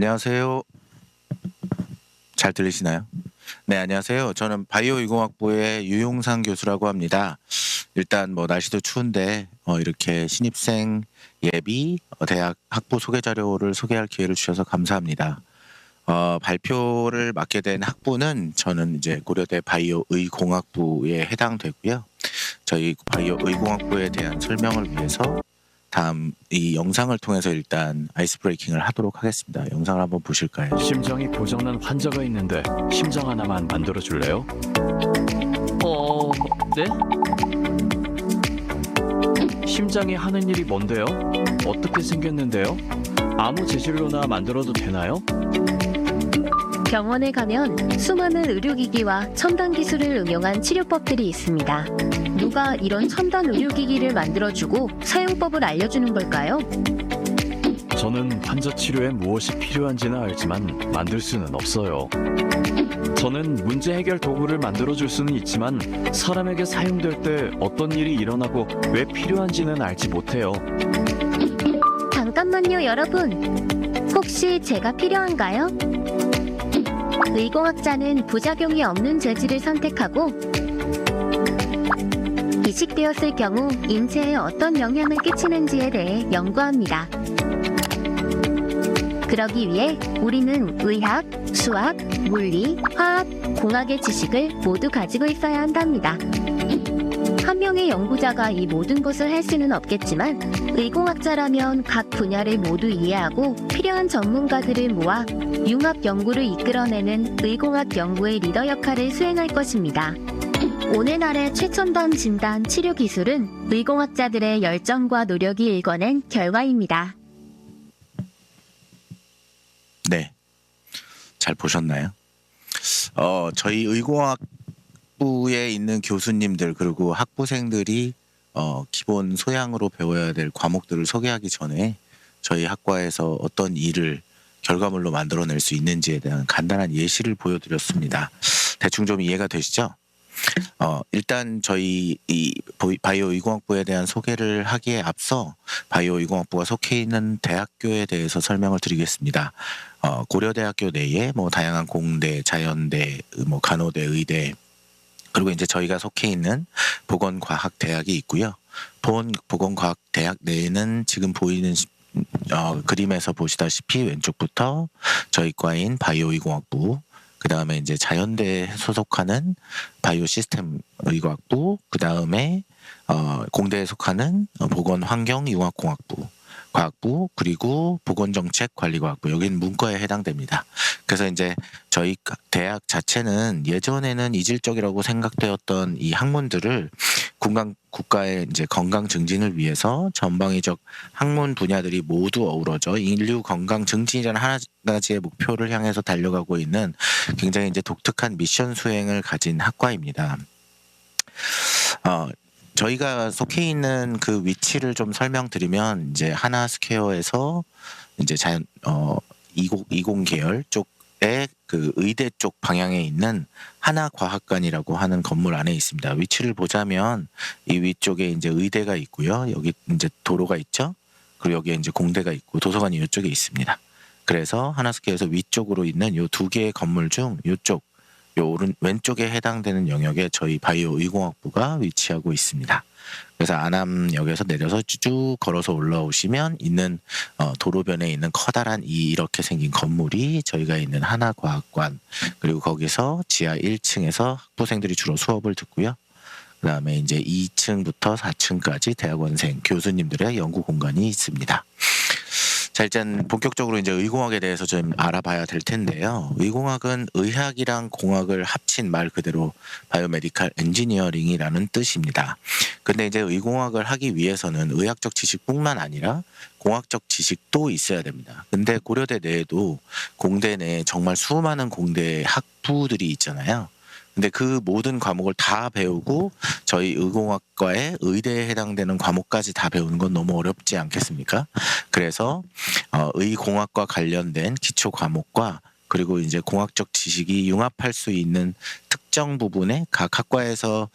안녕하세요. 잘 들리시나요? 네, 안녕하세요. 저는 바이오 이공학부의 유용상 교수라고 합니다. 일단 뭐 날씨도 추운데 이렇게 신입생 예비 대학 학부 소개 자료를 소개할 기회를 주셔서 감사합니다. 발표를 맡게 된 학부는 저는 이제 고려대 바이오 의공학부에 해당되고요. 저희 바이오 의공학부에 대한 설명을 위해서 다음 이 영상을 통해서 일단 아이스 브레이킹을 하도록 하겠습니다. 영상을 한번 보실까요? 심장이 고장난 환자가 있는데 심장 하나만 만들어 줄래요? 네? 심장이 하는 일이 뭔데요? 어떻게 생겼는데요? 아무 재질로나 만들어도 되나요? 병원에 가면 수많은 의료기기와 첨단 기술을 응용한 치료법들이 있습니다. 누가 이런 첨단 의료기기를 만들어주고 사용법을 알려주는 걸까요? 저는 환자 치료에 무엇이 필요한지는 알지만 만들 수는 없어요. 저는 문제 해결 도구를 만들어 줄 수는 있지만 사람에게 사용될 때 어떤 일이 일어나고 왜 필요한지는 알지 못해요. 잠깐만요, 여러분. 혹시 제가 필요한가요? 의공학자는 부작용이 없는 재질을 선택하고 이식되었을 경우 인체에 어떤 영향을 끼치는지에 대해 연구합니다. 그러기 위해 우리는 의학, 수학, 물리, 화학, 공학의 지식을 모두 가지고 있어야 한답니다. 한 명의 연구자가 이 모든 것을 할 수는 없겠지만 의공학자라면 각 분야를 모두 이해하고 필요한 전문가들을 모아 융합 연구를 이끌어내는 의공학 연구의 리더 역할을 수행할 것입니다. 오늘날의 최첨단 진단 치료 기술은 의공학자들의 열정과 노력이 일궈낸 결과입니다. 네, 잘 보셨나요? 저희 의공학부에 있는 교수님들 그리고 학부생들이 기본 소양으로 배워야 될 과목들을 소개하기 전에 저희 학과에서 어떤 일을 결과물로 만들어낼 수 있는지에 대한 간단한 예시를 보여드렸습니다. 대충 좀 이해가 되시죠? 일단 저희 이 바이오 의공학부에 대한 소개를 하기에 앞서 바이오 의공학부가 속해 있는 대학교에 대해서 설명을 드리겠습니다. 고려대학교 내에 뭐 다양한 공대, 자연대, 뭐 간호대, 의대 그리고 이제 저희가 속해 있는 보건과학대학이 있고요. 보건과학대학 내에는 지금 보이는 그림에서 보시다시피 왼쪽부터 저희 과인 바이오 의공학부, 그 다음에 이제 자연대에 소속하는 바이오 시스템 의과학부, 그 다음에 공대에 속하는 보건환경융합공학부, 과학부, 그리고 보건정책관리과학부, 여기는 문과에 해당됩니다. 그래서 이제 저희 대학 자체는 예전에는 이질적이라고 생각되었던 이 학문들을 국가의 이제 건강 증진을 위해서 전방위적 학문 분야들이 모두 어우러져 인류 건강 증진이라는 한 가지의 목표를 향해서 달려가고 있는 굉장히 이제 독특한 미션 수행을 가진 학과입니다. 저희가 속해 있는 그 위치를 좀 설명드리면 이제 하나 스퀘어에서 이제 자연 20 계열 쪽에 그 의대 쪽 방향에 있는 하나과학관이라고 하는 건물 안에 있습니다. 위치를 보자면 이 위쪽에 이제 의대가 있고요. 여기 이제 도로가 있죠. 그리고 여기에 이제 공대가 있고 도서관이 이쪽에 있습니다. 그래서 하나스퀘어에서 위쪽으로 있는 요 두 개의 건물 중 요쪽 요 왼쪽에 해당되는 영역에 저희 바이오 의공학부가 위치하고 있습니다. 그래서 안암역에서 내려서 쭉 걸어서 올라오시면 있는 도로변에 있는 커다란 이렇게 생긴 건물이 저희가 있는 하나과학관, 그리고 거기서 지하 1층에서 학부생들이 주로 수업을 듣고요. 그 다음에 이제 2층부터 4층까지 대학원생, 교수님들의 연구 공간이 있습니다. 자, 일단 본격적으로 이제 의공학에 대해서 좀 알아봐야 될 텐데요. 의공학은 의학이랑 공학을 합친 말 그대로 바이오메디칼 엔지니어링이라는 뜻입니다. 근데 이제 의공학을 하기 위해서는 의학적 지식뿐만 아니라 공학적 지식도 있어야 됩니다. 근데 고려대 내에도 공대 내에 정말 수많은 공대 학부들이 있잖아요. 근데 그 모든 과목을 다 배우고 저희 의공학과의 의대에 해당되는 과목까지 다 배우는 건 너무 어렵지 않겠습니까? 그래서 의공학과 관련된 기초 과목과 그리고 이제 공학적 지식이 융합할 수 있는 특정 부분에 각 학과에서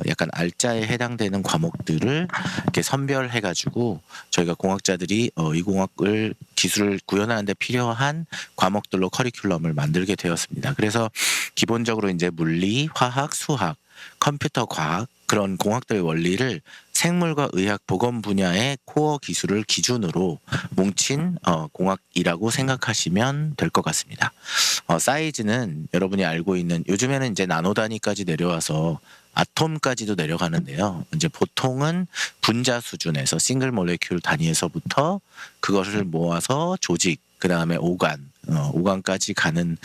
약간 알짜에 해당되는 과목들을 이렇게 선별해가지고 저희가 공학자들이 이공학을 기술을 구현하는 데 필요한 과목들로 커리큘럼을 만들게 되었습니다. 그래서 기본적으로 이제 물리, 화학, 수학, 컴퓨터 과학 그런 공학들의 원리를 생물과 의학, 보건 분야의 코어 기술을 기준으로 뭉친 공학이라고 생각하시면 될 것 같습니다. 사이즈는 여러분이 알고 있는 요즘에는 이제 나노 단위까지 내려와서 아톰까지도 내려가는데요. 이제 보통은 분자 수준에서 싱글 몰레큘 단위에서부터 그것을 모아서 조직, 그 다음에 오간까지 가는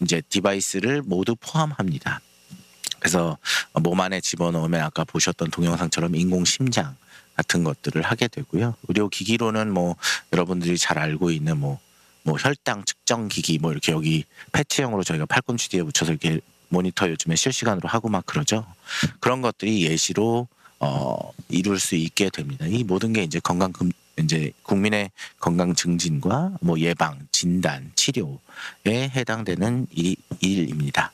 이제 디바이스를 모두 포함합니다. 그래서 몸 안에 집어넣으면 아까 보셨던 동영상처럼 인공 심장 같은 것들을 하게 되고요. 의료기기로는 뭐 여러분들이 잘 알고 있는 뭐 혈당 측정 기기 뭐 이렇게 여기 패치형으로 저희가 팔꿈치 뒤에 붙여서 이렇게 모니터 요즘에 실시간으로 하고 막 그러죠. 그런 것들이 예시로 이룰 수 있게 됩니다. 이 모든 게 이제 이제 국민의 건강 증진과 뭐 예방, 진단, 치료에 해당되는 일입니다.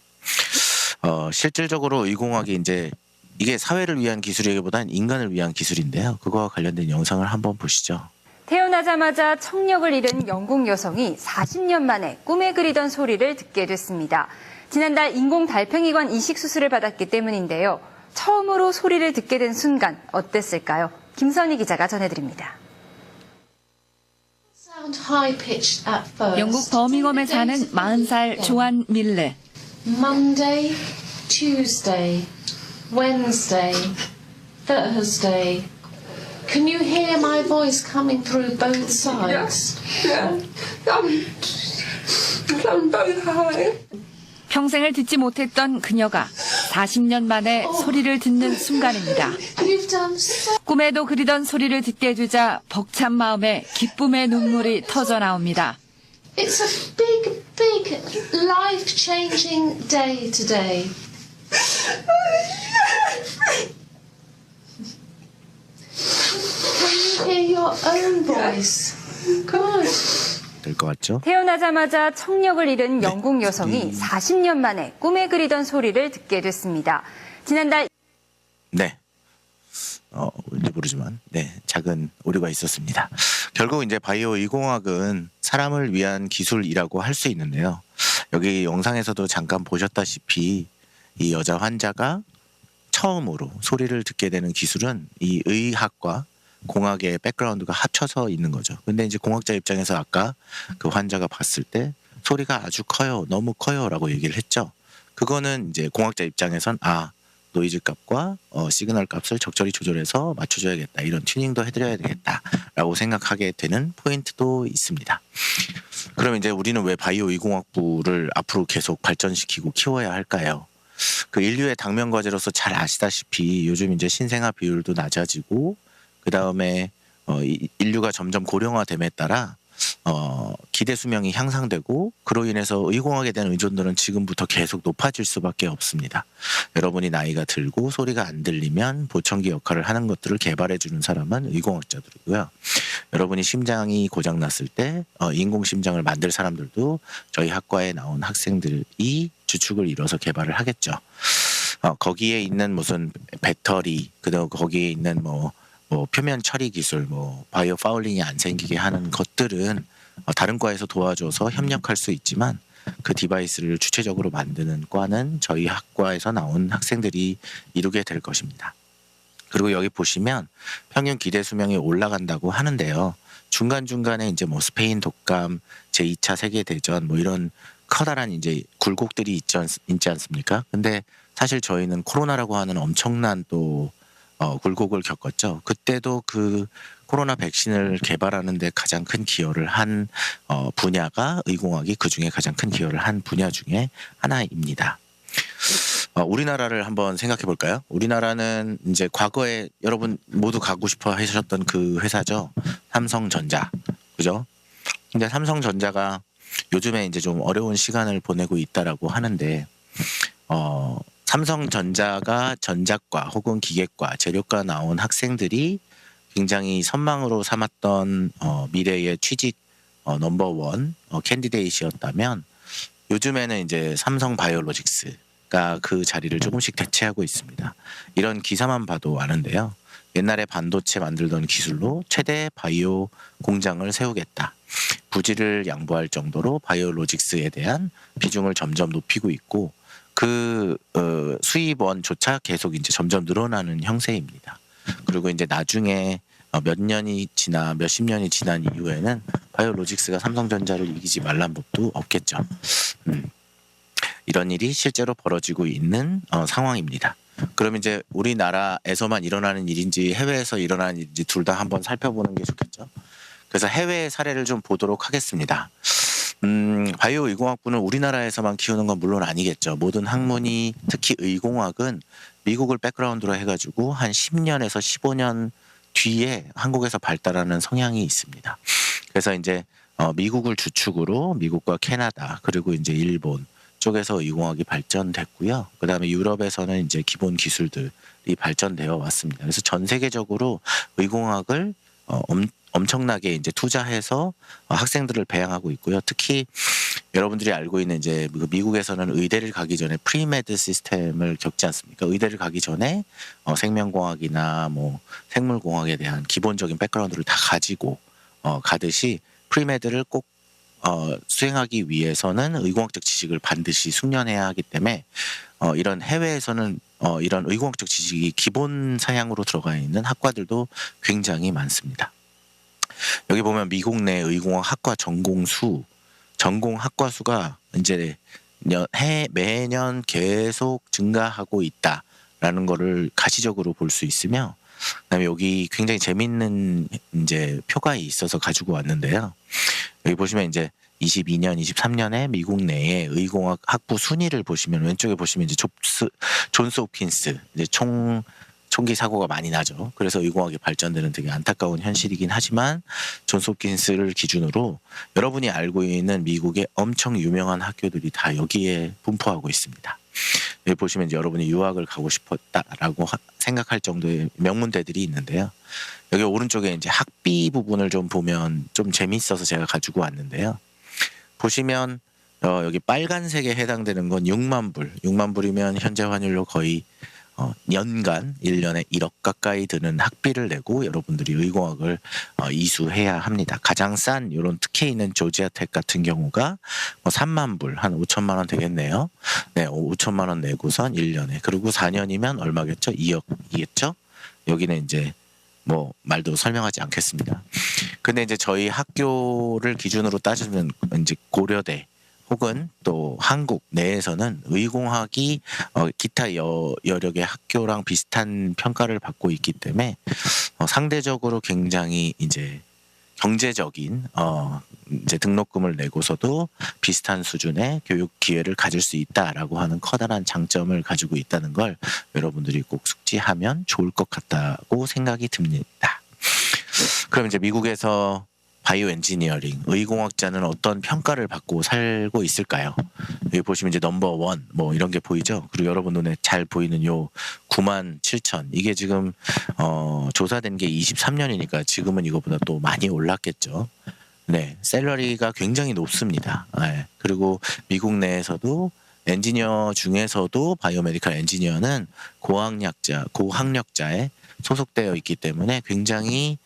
실질적으로 의공학이 이제 이게 사회를 위한 기술이기보다는 인간을 위한 기술인데요. 그거와 관련된 영상을 한번 보시죠. 태어나자마자 청력을 잃은 영국 여성이 40년 만에 꿈에 그리던 소리를 듣게 됐습니다. 지난달 인공 달팽이관 이식 수술을 받았기 때문인데요. 처음으로 소리를 듣게 된 순간 어땠을까요? 김선희 기자가 전해드립니다. 영국 버밍엄에 사는 40살 조안 밀레. Monday, Tuesday, Wednesday, Thursday. Can you hear my voice coming through both sides? Yeah. I'm both high. 평생을 듣지 못했던 그녀가 40년 만에 소리를 듣는 순간입니다. You've done so. 꿈에도 그리던 소리를 듣게 되자 벅찬 마음에 기쁨의 눈물이 터져 나옵니다. It's a big, big, life-changing day today. Can you hear your own voice? Good. 될 것 같죠? 태어나자마자 청력을 잃은 영국 여성이 40년 만에 꿈에 그리던 소리를 듣게 됐습니다. 지난달 네. 왠지 모르지만 작은 오류가 있었습니다. 결국 이제 바이오 이공학은 사람을 위한 기술이라고 할 수 있는데요. 여기 영상에서도 잠깐 보셨다시피 이 여자 환자가 처음으로 소리를 듣게 되는 기술은 이 의학과 공학의 백그라운드가 합쳐서 있는 거죠. 근데 이제 공학자 입장에서 아까 그 환자가 봤을 때 소리가 아주 커요, 너무 커요라고 얘기를 했죠. 그거는 이제 공학자 입장에선 노이즈 값과 시그널 값을 적절히 조절해서 맞춰줘야겠다. 이런 튜닝도 해드려야 되겠다라고 생각하게 되는 포인트도 있습니다. 그럼 이제 우리는 왜 바이오 이공학부를 앞으로 계속 발전시키고 키워야 할까요? 그 인류의 당면 과제로서 잘 아시다시피 요즘 이제 신생아 비율도 낮아지고 그 다음에 인류가 점점 고령화됨에 따라 기대 수명이 향상되고 그로 인해서 의공학에 대한 의존도는 지금부터 계속 높아질 수밖에 없습니다. 여러분이 나이가 들고 소리가 안 들리면 보청기 역할을 하는 것들을 개발해 주는 사람은 의공학자들이고요. 여러분이 심장이 고장났을 때 인공심장을 만들 사람들도 저희 학과에 나온 학생들이 주축을 이뤄서 개발을 하겠죠. 거기에 있는 무슨 배터리, 그다음 거기에 있는 뭐 표면 처리 기술, 바이오 파울링이 안 생기게 하는 것들은 다른 과에서 도와줘서 협력할 수 있지만 그 디바이스를 주체적으로 만드는 과는 저희 학과에서 나온 학생들이 이루게 될 것입니다. 그리고 여기 보시면 평균 기대 수명이 올라간다고 하는데요. 중간중간에 이제 스페인 독감, 제2차 세계대전 이런 커다란 이제 굴곡들이 있지 않습니까? 근데 사실 저희는 코로나라고 하는 엄청난 또 굴곡을 겪었죠. 그때도 그 코로나 백신을 개발하는 데 가장 큰 기여를 한 분야가 의공학이 그중에 가장 큰 기여를 한 분야 중에 하나입니다. 우리나라를 한번 생각해 볼까요? 우리나라는 이제 과거에 여러분 모두 가고 싶어 하셨던 그 회사죠. 삼성전자. 그죠? 근데 삼성전자가 요즘에 이제 좀 어려운 시간을 보내고 있다라고 하는데 삼성전자가 전자과 혹은 기계과, 재료과 나온 학생들이 굉장히 선망으로 삼았던 미래의 취직 넘버원 캔디데이트였다면 요즘에는 이제 삼성 바이오로직스가 그 자리를 조금씩 대체하고 있습니다. 이런 기사만 봐도 아는데요. 옛날에 반도체 만들던 기술로 최대 바이오 공장을 세우겠다. 부지를 양보할 정도로 바이오로직스에 대한 비중을 점점 높이고 있고 그 수입원조차 계속 이제 점점 늘어나는 형세입니다. 그리고 이제 나중에 몇십 년이 지난 이후에는 바이오로직스가 삼성전자를 이기지 말란 법도 없겠죠. 이런 일이 실제로 벌어지고 있는 상황입니다. 그럼 이제 우리나라에서만 일어나는 일인지 해외에서 일어나는 일인지 둘 다 한번 살펴보는 게 좋겠죠. 그래서 해외 사례를 좀 보도록 하겠습니다. 바이오 의공학부는 우리나라에서만 키우는 건 물론 아니겠죠. 모든 학문이 특히 의공학은 미국을 백그라운드로 해가지고 한 10년에서 15년 뒤에 한국에서 발달하는 성향이 있습니다. 그래서 이제 미국을 주축으로 미국과 캐나다 그리고 이제 일본 쪽에서 의공학이 발전됐고요. 그다음에 유럽에서는 이제 기본 기술들이 발전되어 왔습니다. 그래서 전 세계적으로 의공학을 엄청나게 이제 투자해서 학생들을 배양하고 있고요. 특히 여러분들이 알고 있는 이제 미국에서는 의대를 가기 전에 프리메드 시스템을 겪지 않습니까? 의대를 가기 전에 생명공학이나 뭐 생물공학에 대한 기본적인 백그라운드를 다 가지고 가듯이 프리메드를 꼭 수행하기 위해서는 의공학적 지식을 반드시 숙련해야 하기 때문에 이런 해외에서는 이런 의공학적 지식이 기본 사양으로 들어가 있는 학과들도 굉장히 많습니다. 여기 보면 미국 내 의공학 학과 전공 학과 수가 이제 매년 계속 증가하고 있다라는 거를 가시적으로 볼 수 있으며, 그다음에 여기 굉장히 재밌는 이제 표가 있어서 가지고 왔는데요. 여기 보시면 이제 22년, 23년에 미국 내에 의공학 학부 순위를 보시면 왼쪽에 보시면 이제 존스 홉킨스 이제 총기 사고가 많이 나죠. 그래서 의공학이 발전되는 되게 안타까운 현실이긴 하지만 존스 홉킨스를 기준으로 여러분이 알고 있는 미국의 엄청 유명한 학교들이 다 여기에 분포하고 있습니다. 여기 보시면 이제 여러분이 유학을 가고 싶었다라고 생각할 정도의 명문대들이 있는데요. 여기 오른쪽에 이제 학비 부분을 좀 보면 좀 재미있어서 제가 가지고 왔는데요. 보시면 여기 빨간색에 해당되는 건 6만 불. 6만 불이면 현재 환율로 거의 연간 1년에 1억 가까이 드는 학비를 내고 여러분들이 의공학을 이수해야 합니다. 가장 싼 이런 특혜 있는 조지아텍 같은 경우가 3만 불, 한 5천만 원 되겠네요. 네, 5천만 원 내고선 1년에. 그리고 4년이면 얼마겠죠? 2억이겠죠? 여기는 이제 뭐 말도 설명하지 않겠습니다. 근데 이제 저희 학교를 기준으로 따지면 이제 고려대 혹은 또 한국 내에서는 의공학이 기타 여력의 학교랑 비슷한 평가를 받고 있기 때문에 상대적으로 굉장히 이제 경제적인 이제 등록금을 내고서도 비슷한 수준의 교육 기회를 가질 수 있다라고 하는 커다란 장점을 가지고 있다는 걸 여러분들이 꼭 숙지하면 좋을 것 같다고 생각이 듭니다. 그럼 이제 미국에서 바이오 엔지니어링, 의공학자는 어떤 평가를 받고 살고 있을까요? 여기 보시면 이제 넘버원 뭐 이런 게 보이죠? 그리고 여러분 눈에 잘 보이는 요 97,000 이게 지금 조사된 게 23년이니까 지금은 이거보다 또 많이 올랐겠죠. 네, 샐러리가 굉장히 높습니다. 네, 그리고 미국 내에서도 엔지니어 중에서도 바이오메디컬 엔지니어는 고학력자에 소속되어 있기 때문에 굉장히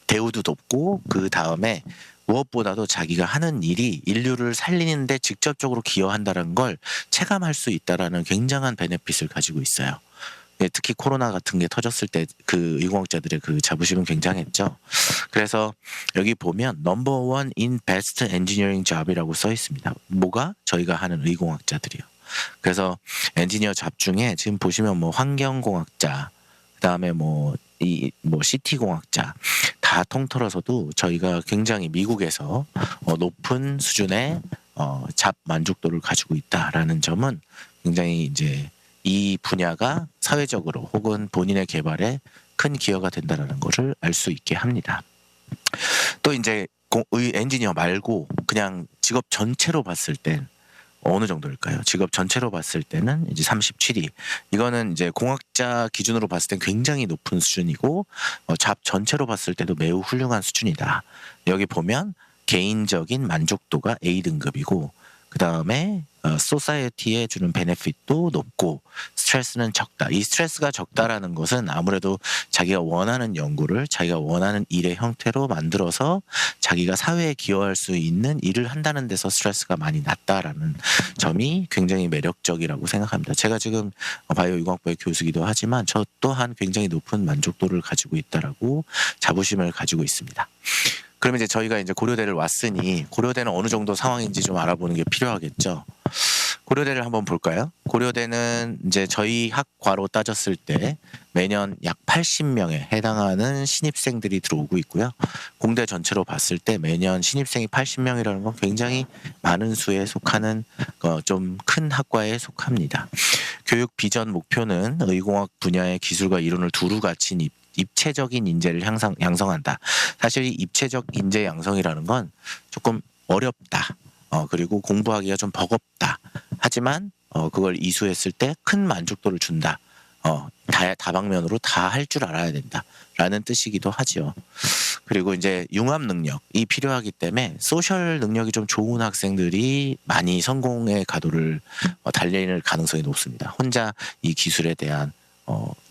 대우도 높고 그 다음에 무엇보다도 자기가 하는 일이 인류를 살리는데 직접적으로 기여한다는 걸 체감할 수 있다라는 굉장한 베네핏을 가지고 있어요. 특히 코로나 같은 게 터졌을 때 그 의공학자들의 그 자부심은 굉장했죠. 그래서 여기 보면 넘버원 인 베스트 엔지니어링 잡이라고 써 있습니다. 뭐가? 저희가 하는 의공학자들이요. 그래서 엔지니어 잡 중에 지금 보시면 뭐 환경공학자, 그다음에 뭐 CT 공학자 다 통틀어서도 저희가 굉장히 미국에서 높은 수준의 잡 만족도를 가지고 있다라는 점은 굉장히 이제 이 분야가 사회적으로 혹은 본인의 개발에 큰 기여가 된다라는 것을 알 수 있게 합니다. 또 이제 엔지니어 말고 그냥 직업 전체로 봤을 땐 어느 정도일까요? 직업 전체로 봤을 때는 이제 37위. 이거는 이제 공학자 기준으로 봤을 땐 굉장히 높은 수준이고 잡 전체로 봤을 때도 매우 훌륭한 수준이다. 여기 보면 개인적인 만족도가 A등급이고 그 다음에 소사이어티에 주는 베네핏도 높고 스트레스는 적다. 이 스트레스가 적다라는 것은 아무래도 자기가 원하는 연구를 자기가 원하는 일의 형태로 만들어서 자기가 사회에 기여할 수 있는 일을 한다는 데서 스트레스가 많이 낮다라는 점이 굉장히 매력적이라고 생각합니다. 제가 지금 바이오유광학부의 교수기도 하지만 저 또한 굉장히 높은 만족도를 가지고 있다라고 자부심을 가지고 있습니다. 그러면 이제 저희가 이제 고려대를 왔으니 고려대는 어느 정도 상황인지 좀 알아보는 게 필요하겠죠. 고려대를 한번 볼까요? 고려대는 이제 저희 학과로 따졌을 때 매년 약 80명에 해당하는 신입생들이 들어오고 있고요. 공대 전체로 봤을 때 매년 신입생이 80명이라는 건 굉장히 많은 수에 속하는 좀 큰 학과에 속합니다. 교육 비전 목표는 의공학 분야의 기술과 이론을 두루 갖춘 입체적인 인재를 양성한다. 사실 이 입체적 인재 양성이라는 건 조금 어렵다. 그리고 공부하기가 좀 버겁다. 하지만 그걸 이수했을 때 큰 만족도를 준다. 다방면으로 다 할 줄 알아야 된다라는 뜻이기도 하죠. 그리고 이제 융합 능력이 필요하기 때문에 소셜 능력이 좀 좋은 학생들이 많이 성공의 가도를 달릴 가능성이 높습니다. 혼자 이 기술에 대한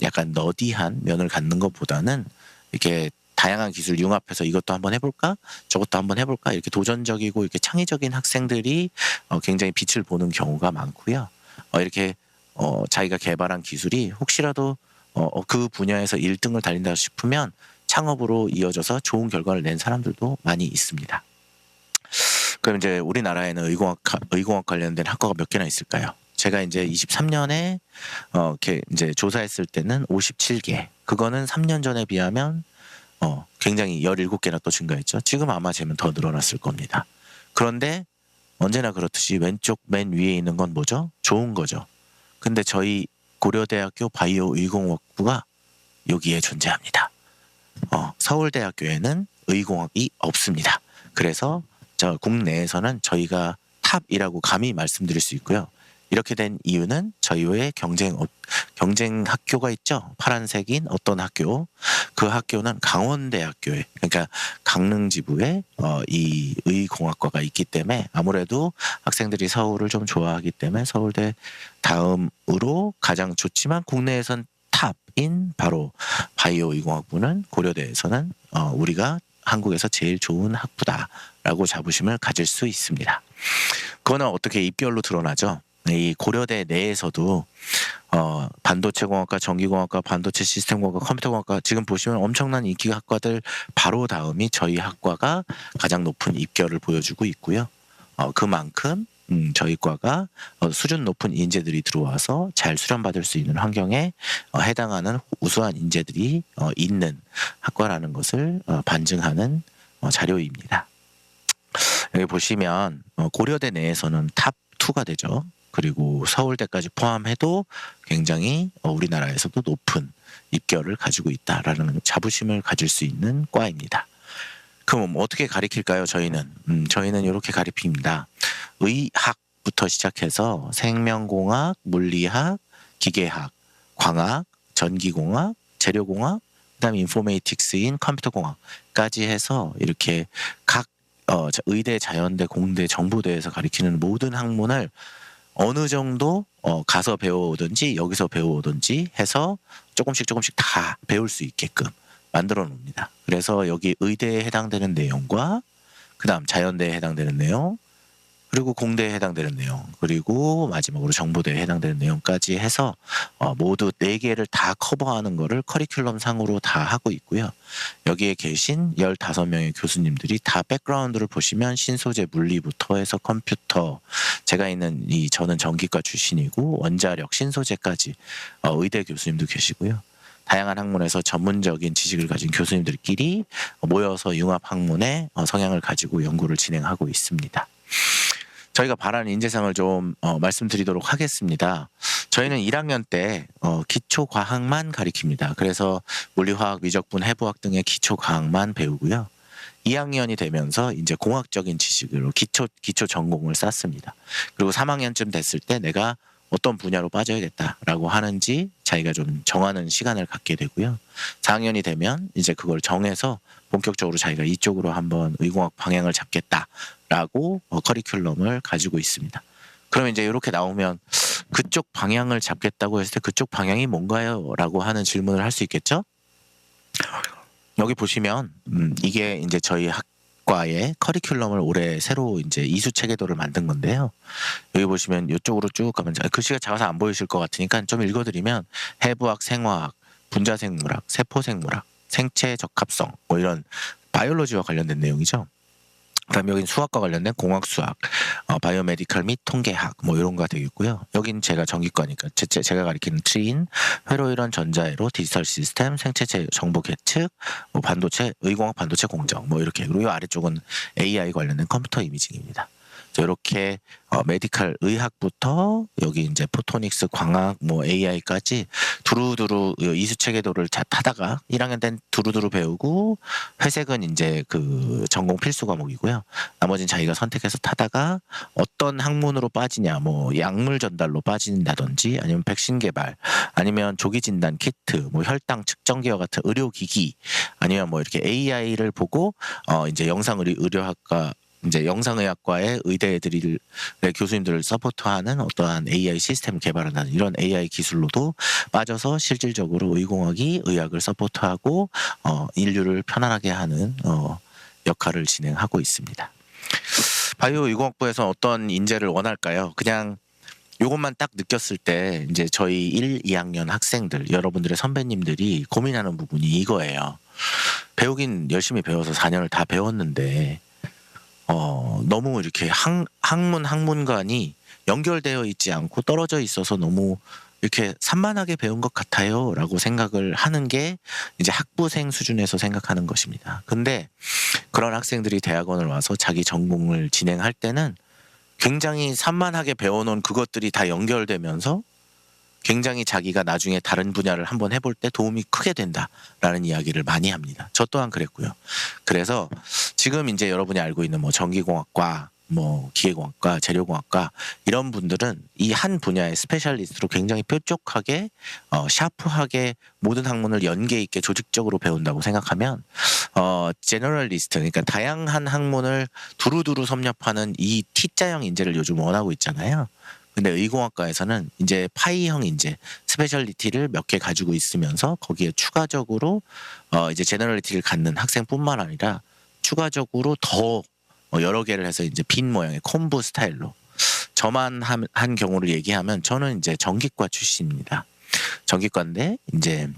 약간 너디한 면을 갖는 것보다는 이렇게 다양한 기술 융합해서 이것도 한번 해볼까? 저것도 한번 해볼까? 이렇게 도전적이고 이렇게 창의적인 학생들이 굉장히 빛을 보는 경우가 많고요. 이렇게 자기가 개발한 기술이 혹시라도 그 분야에서 1등을 달린다 싶으면 창업으로 이어져서 좋은 결과를 낸 사람들도 많이 있습니다. 그럼 이제 우리나라에는 의공학 관련된 학과가 몇 개나 있을까요? 제가 이제 23년에 이렇게 이제 조사했을 때는 57개. 그거는 3년 전에 비하면 굉장히 17개나 또 증가했죠. 지금 아마 재면 더 늘어났을 겁니다. 그런데 언제나 그렇듯이 왼쪽 맨 위에 있는 건 뭐죠? 좋은 거죠. 근데 저희 고려대학교 바이오의공학부가 여기에 존재합니다. 서울대학교에는 의공학이 없습니다. 그래서 저 국내에서는 저희가 탑이라고 감히 말씀드릴 수 있고요. 이렇게 된 이유는 저희의 경쟁 학교가 있죠. 파란색인 어떤 학교. 그 학교는 강원대학교에, 그러니까 강릉 지부에 이 의공학과가 있기 때문에 아무래도 학생들이 서울을 좀 좋아하기 때문에 서울대 다음으로 가장 좋지만 국내에선 탑인 바로 바이오의공학부는 고려대에서는 우리가 한국에서 제일 좋은 학부다라고 자부심을 가질 수 있습니다. 그거는 어떻게 입결로 드러나죠? 이 고려대 내에서도 반도체공학과, 전기공학과, 반도체 시스템공학과, 컴퓨터공학과 지금 보시면 엄청난 인기 학과들 바로 다음이 저희 학과가 가장 높은 입결을 보여주고 있고요. 그만큼 저희 과가 수준 높은 인재들이 들어와서 잘 수련받을 수 있는 환경에 해당하는 우수한 인재들이 있는 학과라는 것을 반증하는 자료입니다. 여기 보시면 고려대 내에서는 탑 2가 되죠. 그리고 서울대까지 포함해도 굉장히 우리나라에서도 높은 입결을 가지고 있다라는 자부심을 가질 수 있는 과입니다. 그럼 어떻게 가리킬까요? 저희는 이렇게 가리킵니다. 의학부터 시작해서 생명공학, 물리학, 기계학, 광학, 전기공학, 재료공학, 그다음에 인포메이틱스인 컴퓨터공학까지 해서 이렇게 각 의대, 자연대, 공대, 정보대에서 가리키는 모든 학문을 어느 정도 가서 배워오든지 여기서 배워오든지 해서 조금씩 다 배울 수 있게끔 만들어 놓습니다. 그래서 여기 의대에 해당되는 내용과 그다음 자연대에 해당되는 내용, 그리고 공대에 해당되는 내용, 그리고 마지막으로 정보대에 해당되는 내용까지 해서 모두 4개를 다 커버하는 거를 커리큘럼 상으로 다 하고 있고요. 여기에 계신 15명의 교수님들이 다 백그라운드를 보시면 신소재 물리부터 해서 컴퓨터, 제가 있는 저는 전기과 출신이고 원자력, 신소재까지 의대 교수님도 계시고요. 다양한 학문에서 전문적인 지식을 가진 교수님들끼리 모여서 융합 학문의 성향을 가지고 연구를 진행하고 있습니다. 저희가 바라는 인재상을 좀 말씀드리도록 하겠습니다. 저희는 1학년 때 기초과학만 가리킵니다. 그래서 물리화학, 미적분, 해부학 등의 기초과학만 배우고요. 2학년이 되면서 이제 공학적인 지식으로 기초 전공을 쌓습니다. 그리고 3학년쯤 됐을 때 내가 어떤 분야로 빠져야겠다라고 하는지 자기가 좀 정하는 시간을 갖게 되고요. 4학년이 되면 이제 그걸 정해서 본격적으로 자기가 이쪽으로 한번 의공학 방향을 잡겠다라고 커리큘럼을 가지고 있습니다. 그러면 이제 이렇게 나오면 그쪽 방향을 잡겠다고 했을 때 그쪽 방향이 뭔가요? 라고 하는 질문을 할 수 있겠죠? 여기 보시면 이게 이제 저희 학과의 커리큘럼을 올해 새로 이제 이수 체계도를 만든 건데요. 여기 보시면 이쪽으로 쭉 가면 글씨가 작아서 안 보이실 것 같으니까 좀 읽어드리면 해부학, 생화학, 분자생물학, 세포생물학, 생체 적합성 뭐 이런 바이올로지와 관련된 내용이죠. 그다음에 여긴 수학과 관련된 공학수학, 바이오메디컬 및 통계학 뭐 이런 거가 되겠고요. 여긴 제가 전기과니까 제가 가리키는 트인, 회로이론 전자회로, 디지털 시스템, 생체체 정보 계측, 뭐 반도체, 의공학 반도체 공정 뭐 이렇게. 그리고 이 아래쪽은 AI 관련된 컴퓨터 이미징입니다. 이렇게 메디컬 의학부터 여기 이제 포토닉스, 광학, 뭐 AI까지 두루두루 이수 체계도를 타다가 1학년 땐 두루두루 배우고 회색은 이제 그 전공 필수 과목이고요. 나머지는 자기가 선택해서 타다가 어떤 학문으로 빠지냐, 뭐 약물 전달로 빠진다든지 아니면 백신 개발, 아니면 조기 진단 키트, 뭐 혈당 측정기와 같은 의료기기, 아니면 뭐 이렇게 AI를 보고 이제 영상의료학과 이제 영상의학과의 의대들이 교수님들을 서포트하는 어떠한 AI 시스템을 개발한다는 이런 AI 기술로도 빠져서 실질적으로 의공학이 의학을 서포트하고 인류를 편안하게 하는 역할을 진행하고 있습니다. 바이오 의공학부에서 어떤 인재를 원할까요? 그냥 요것만 딱 느꼈을 때 이제 저희 1, 2학년 학생들, 여러분들의 선배님들이 고민하는 부분이 이거예요. 배우긴 열심히 배워서 4년을 다 배웠는데 너무 이렇게 학문간이 연결되어 있지 않고 떨어져 있어서 너무 이렇게 산만하게 배운 것 같아요 라고 생각을 하는 게 이제 학부생 수준에서 생각하는 것입니다. 근데 그런 학생들이 대학원을 와서 자기 전공을 진행할 때는 굉장히 산만하게 배워놓은 그것들이 다 연결되면서 굉장히 자기가 나중에 다른 분야를 한번 해볼 때 도움이 크게 된다라는 이야기를 많이 합니다. 저 또한 그랬고요. 그래서 지금 이제 여러분이 알고 있는 뭐 전기공학과, 뭐 기계공학과, 재료공학과 이런 분들은 이 한 분야의 스페셜리스트로 굉장히 뾰족하게 샤프하게 모든 학문을 연계 있게 조직적으로 배운다고 생각하면 제너럴리스트, 그러니까 다양한 학문을 두루두루 섭렵하는 이 T자형 인재를 요즘 원하고 있잖아요. 근데 의공학과에서는 이제 파이형 인재, 스페셜리티를 몇 개 가지고 있으면서 거기에 추가적으로 이제 제너럴리티를 갖는 학생뿐만 아니라 추가적으로 더 여러 개를 해서 이제 빈 모양의 콤보 스타일로. 저만 한 경우를 얘기하면 저는 이제 전기과 출신입니다. 전기과인데 이제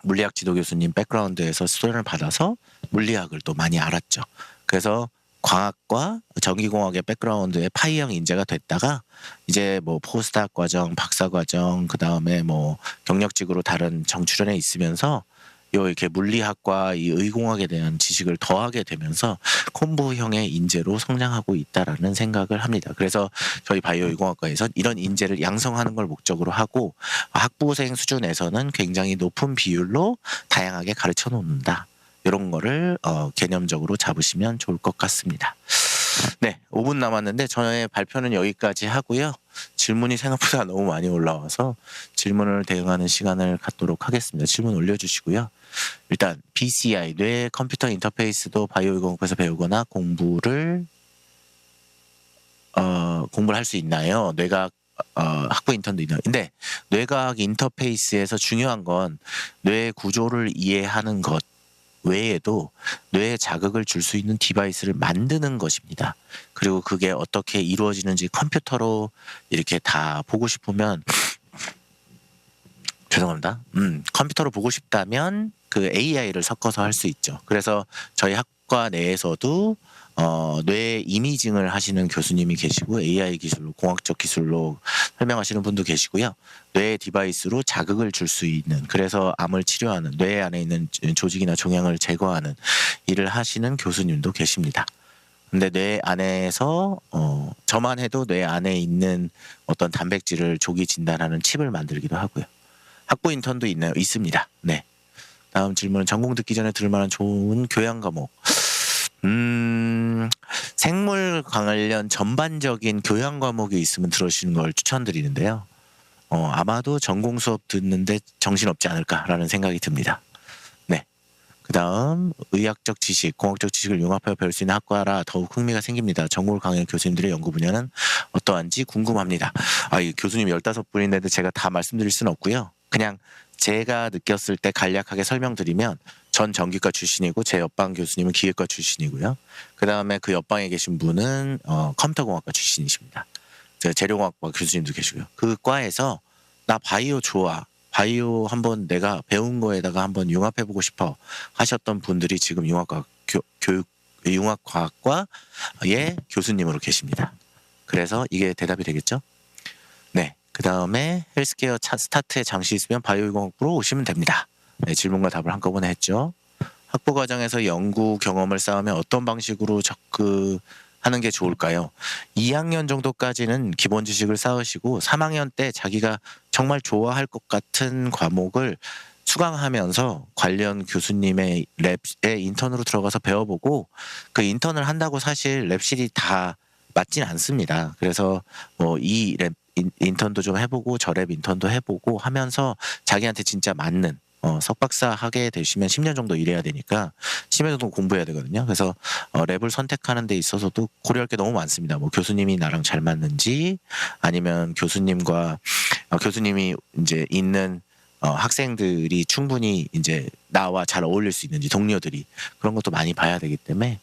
물리학 지도 교수님 백그라운드에서 수련을 받아서 물리학을 또 많이 알았죠. 그래서 광학과 전기공학의 백그라운드에 파이형 인재가 됐다가 이제 뭐 포스닥 과정, 박사 과정, 그 다음에 뭐 경력직으로 다른 정출연에 있으면서 이렇게 물리학과 이 의공학에 대한 지식을 더하게 되면서 콤보형의 인재로 성장하고 있다라는 생각을 합니다. 그래서 저희 바이오 의공학과에서 이런 인재를 양성하는 걸 목적으로 하고 학부생 수준에서는 굉장히 높은 비율로 다양하게 가르쳐 놓는다. 이런 거를 개념적으로 잡으시면 좋을 것 같습니다. 네, 5분 남았는데 저의 발표는 여기까지 하고요. 질문이 생각보다 너무 많이 올라와서 질문을 대응하는 시간을 갖도록 하겠습니다. 질문 올려주시고요. 일단 BCI, 뇌 컴퓨터 인터페이스도 바이오의공학과에서 배우거나 공부를 할 수 있나요? 뇌과학 학부 인턴도 있나요? 근데 뇌과학 인터페이스에서 중요한 건 뇌 구조를 이해하는 것 외에도 뇌에 자극을 줄 수 있는 디바이스를 만드는 것입니다. 그리고 그게 어떻게 이루어지는지 컴퓨터로 이렇게 다 보고 싶으면 죄송합니다. 컴퓨터로 보고 싶다면 그 AI를 섞어서 할 수 있죠. 그래서 저희 학과 내에서도 뇌 이미징을 하시는 교수님이 계시고 AI 기술로, 공학적 기술로 설명하시는 분도 계시고요. 뇌 디바이스로 자극을 줄 수 있는, 그래서 암을 치료하는, 뇌 안에 있는 조직이나 종양을 제거하는 일을 하시는 교수님도 계십니다. 근데 뇌 안에서 저만 해도 뇌 안에 있는 어떤 단백질을 조기 진단하는 칩을 만들기도 하고요. 학부 인턴도 있나요? 있습니다. 네. 다음 질문은 전공 듣기 전에 들을 만한 좋은 교양 과목. 생물 관련 전반적인 교양 과목이 있으면 들으시는 걸 추천드리는데요. 아마도 전공 수업 듣는데 정신없지 않을까라는 생각이 듭니다. 네. 그 다음, 의학적 지식, 공학적 지식을 융합하여 배울 수 있는 학과라 더욱 흥미가 생깁니다. 전공을 강의하는 교수님들의 연구 분야는 어떠한지 궁금합니다. 이 교수님 15분인데도 제가 다 말씀드릴 수는 없고요. 그냥 제가 느꼈을 때 간략하게 설명드리면 전 전기과 출신이고 제 옆방 교수님은 기계과 출신이고요. 그 다음에 그 옆방에 계신 분은 컴퓨터공학과 출신이십니다. 재료공학과 교수님도 계시고요. 그 과에서 나 바이오 좋아. 바이오 한번 내가 배운 거에다가 한번 융합해보고 싶어 하셨던 분들이 지금 융합과학과의 교수님으로 계십니다. 그래서 이게 대답이 되겠죠? 네. 그 다음에 헬스케어 스타트에 잠시 있으면 바이오공학부로 오시면 됩니다. 네, 질문과 답을 한꺼번에 했죠. 학부 과정에서 연구 경험을 쌓으면 어떤 방식으로 접근하는 게 좋을까요? 2학년 정도까지는 기본 지식을 쌓으시고 3학년 때 자기가 정말 좋아할 것 같은 과목을 수강하면서 관련 교수님의 랩에 인턴으로 들어가서 배워보고 그 인턴을 한다고 사실 랩실이 다 맞진 않습니다. 그래서 이 랩 인턴도 좀 해보고 저 랩 인턴도 해보고 하면서 자기한테 진짜 맞는 석박사 하게 되시면 10년 정도 일해야 되니까 10년 정도 공부해야 되거든요. 그래서 랩을 선택하는 데 있어서도 고려할 게 너무 많습니다. 뭐 교수님이 나랑 잘 맞는지 아니면 교수님이 이제 있는 학생들이 충분히 이제 나와 잘 어울릴 수 있는지 동료들이 그런 것도 많이 봐야 되기 때문에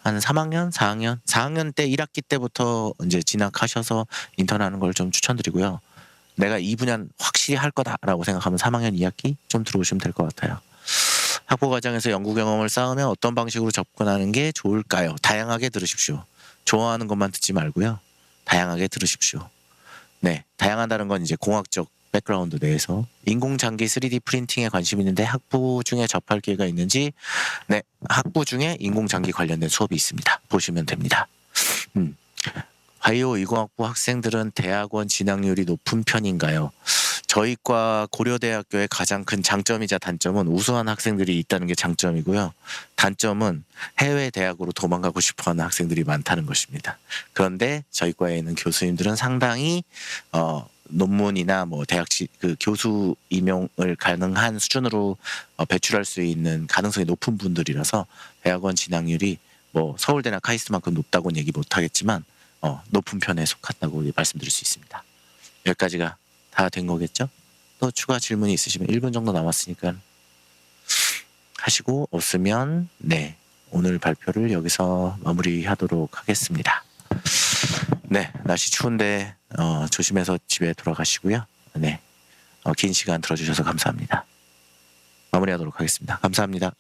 한 3학년, 4학년 때 1학기 때부터 이제 진학하셔서 인턴하는 걸 좀 추천드리고요. 내가 이 분야는 확실히 할 거다라고 생각하면 3학년 2학기 좀 들어오시면 될 것 같아요. 학부 과정에서 연구 경험을 쌓으면 어떤 방식으로 접근하는 게 좋을까요? 다양하게 들으십시오. 좋아하는 것만 듣지 말고요. 다양하게 들으십시오. 네, 다양하다는 건 이제 공학적 백그라운드 내에서 인공장기 3D 프린팅에 관심 있는데 학부 중에 접할 기회가 있는지 네, 학부 중에 인공장기 관련된 수업이 있습니다. 보시면 됩니다. 바이오 이공학부 학생들은 대학원 진학률이 높은 편인가요? 저희 과 고려대학교의 가장 큰 장점이자 단점은 우수한 학생들이 있다는 게 장점이고요. 단점은 해외 대학으로 도망가고 싶어하는 학생들이 많다는 것입니다. 그런데 저희 과에 있는 교수님들은 상당히 논문이나 뭐 그 교수 임용을 가능한 수준으로 배출할 수 있는 가능성이 높은 분들이라서 대학원 진학률이 뭐 서울대나 카이스트만큼 높다고는 얘기 못하겠지만 높은 편에 속한다고 말씀드릴 수 있습니다. 여기까지가 다 된 거겠죠? 또 추가 질문이 있으시면 1분 정도 남았으니까 하시고 없으면 네, 오늘 발표를 여기서 마무리하도록 하겠습니다. 네, 날씨 추운데 조심해서 집에 돌아가시고요. 네, 긴 시간 들어주셔서 감사합니다. 마무리하도록 하겠습니다. 감사합니다.